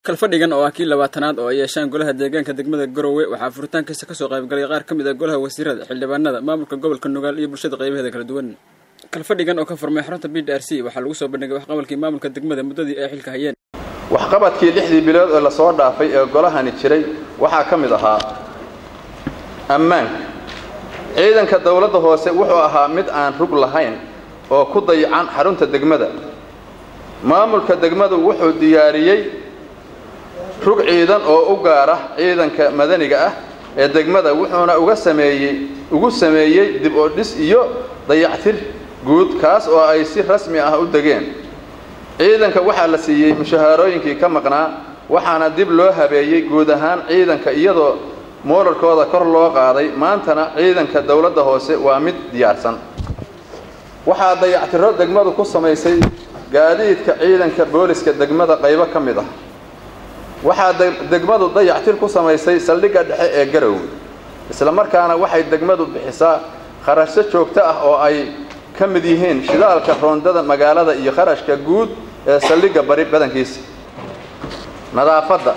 kalfadhigan oo ah kii 20aad oo ay yeeshaan golaha deegaanka degmada Garowe waxa furitaankiisa ka soo qayb galay qaar kamid ah golaha wasiirada xildhibaanada maamulka gobolka Nugaal iyo bulshada qaybaheeda kala duwan kalfadhigan oo ka furmay xarunta BDRC waxa lagu soo bandhigay waxqabadkii maamulka degmada muddadii ay xilka hayeen waxqabadkii 6 bilood oo la soo dhaafay ee golahani jiray waxa kamid ahaa ammaan ciidanka dawladda hoose wuxuu ahaa mid aan rug lahayn oo ku dayacan xarunta degmada maamulka degmadu wuxuu diyaariyay rug ciidan oo u gaar ah ciidanka madaniga ah ee degmada wuxuuna ugu sameeyay dib u dhis iyo dayactir guud kaas oo ay si rasmi ah u dageen ciidanka waxa la siiyay mushaharooyinkii ka maqnaa waxaana dib loo habeeyay guud ahaan ciidanka iyadoo moorarkooda kor loo qaaday maantana ciidanka dawladda hoose waa mid diyaarsan waxa dayactiro degmadu ku sameysay gaadiidka ciidanka booliska degmada qaybo kamid ah waxa degmadu dayactir ku sameysay saldhigga dhexe ee Garowe isla markaana waxay degmadu bixisaa kharashyo joogto ah oo ay kamid yihiin shidaalka roondada magaalada iyo kharashka guud ee saldhigga bari badankiisa nadaafadda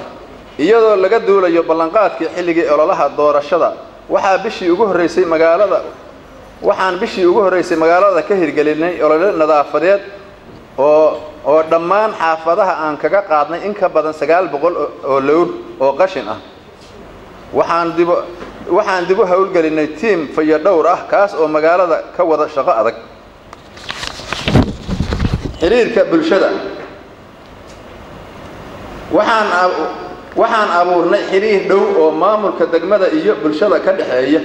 iyadoo laga duulayo ballanqaadkii xilligii ololaha doorashada waxaan bishii ugu horeysay magaalada ka hirgelinay olole nadaafadeed oo dhammaan xaafadaha aan kaga qaadnay in ka badan 900 oo lowr oo qashin ah waxaan dib u hawlgelinay team fayadhowr ah kaas oo magaalada ka wada shaqo adag xiriirka bulshada waxaan abuurnay xiriir dhow oo maamulka degmada iyo bulshada ka dhaxeeya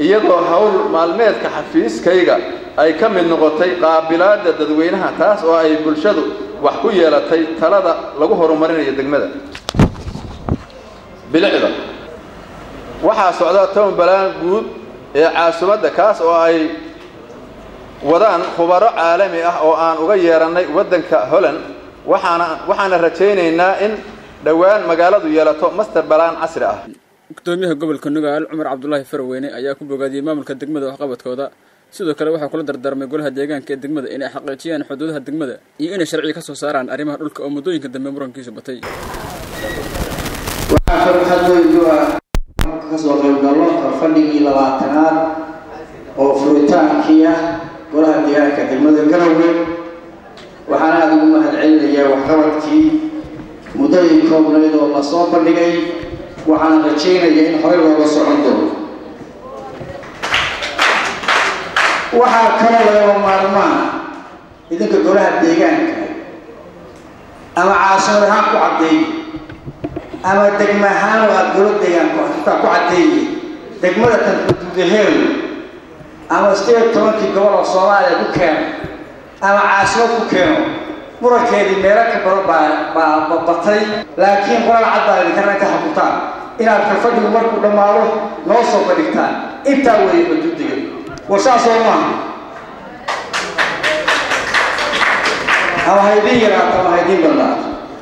iyadoo hawl maalmeedka xafiiskayga ay ka mid noqotay qaabilaadda dadweynaha taas oo ay bulshadu wax ku yeelatay talada lagu horumarinayo degmada bilicda waxa socda toban balaan guud ee caasimadda kaas oo ay wadaan khubaro caalami ah oo aan uga yeeranay wadanka Holland waxaana rajaynaynaa in dhawaan magaaladu yeelato master balaan casri ah gudoomiyaha gobolka Nugaal Cumar Cabdullaahi Farweyne ayaa ku bogaadiyay maamulka degmada waxqabadkooda sidoo kale waxa kula dardaarmay golaha deegaanka ee degmada inay xaqiijiyaan xuduudaha degmada iyo inay sharci ka soo saaraan arrimaha dhulka oo muddooyinka dambe murankiisu batay waxa farxad weyn ka soo qayb galno kalfadhigii 20aad oo furitaankii ah golaha deegaanka degmada Garowe waxaana aad ugu mahadcelinayaa waxqabadkii muddadii koobnayd oo la soo bandhigay waxaan rajaynayaa in hore looga socon doono waxa kale oo maarmaan idinka golaha deegaanka ama caasimadda ku cadeeyay ama degmahaan oo golaha deegaanka ku cadeeyay degmada tan xuduudaheedu ama 17 gobol oo Soomaaliya ku keen ama caasimadda ku keeno murankeedii meelo ka baro batay laakiin qoraal cad kana ka xaquuqtaan inaad kalfadhigu markuu dhamaado noo soo bandhigtaan intaa way xuduudiga وشاسو ما هايدين بالله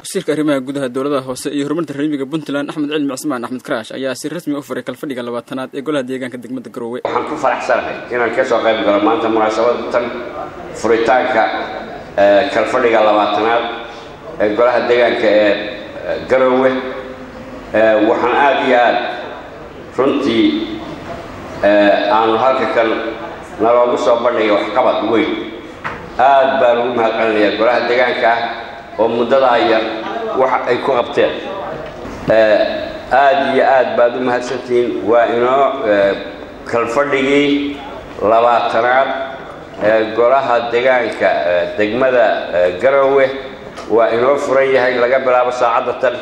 wasiirka arrimaha gudaha dawladda hoose iyo horumarinta reemiga Puntland Axmed Cilmi Cismaan Axmed Kraash ayaa si rasmi u furay kalfadhiga 20aad ee golaha deegaanka degmada Garowe waxaan ku faraxsanahay inaan ka soo qayb galo maanta munaasabaddan furitaanka kalfadhiga 20aad ee golaha deegaanka ee Garowe waxaan aad iyo aad runtii aan halka kan naloogu soo bandhigay waxqabad weyn aad baan ugu mahadcelinayaa golaha deegaanka oo muddada yar waxa ay ku qabteen aad iyo aad baad u mahadsantiin waa inoo kalfadhigii 20aad ee golaha deegaanka degmada Garowe waa inoo furan yahay laga bilaabo saacadda tan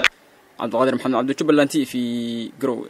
Cabdiqaadir Maxamed Cabdi Jubbaland TV Garowe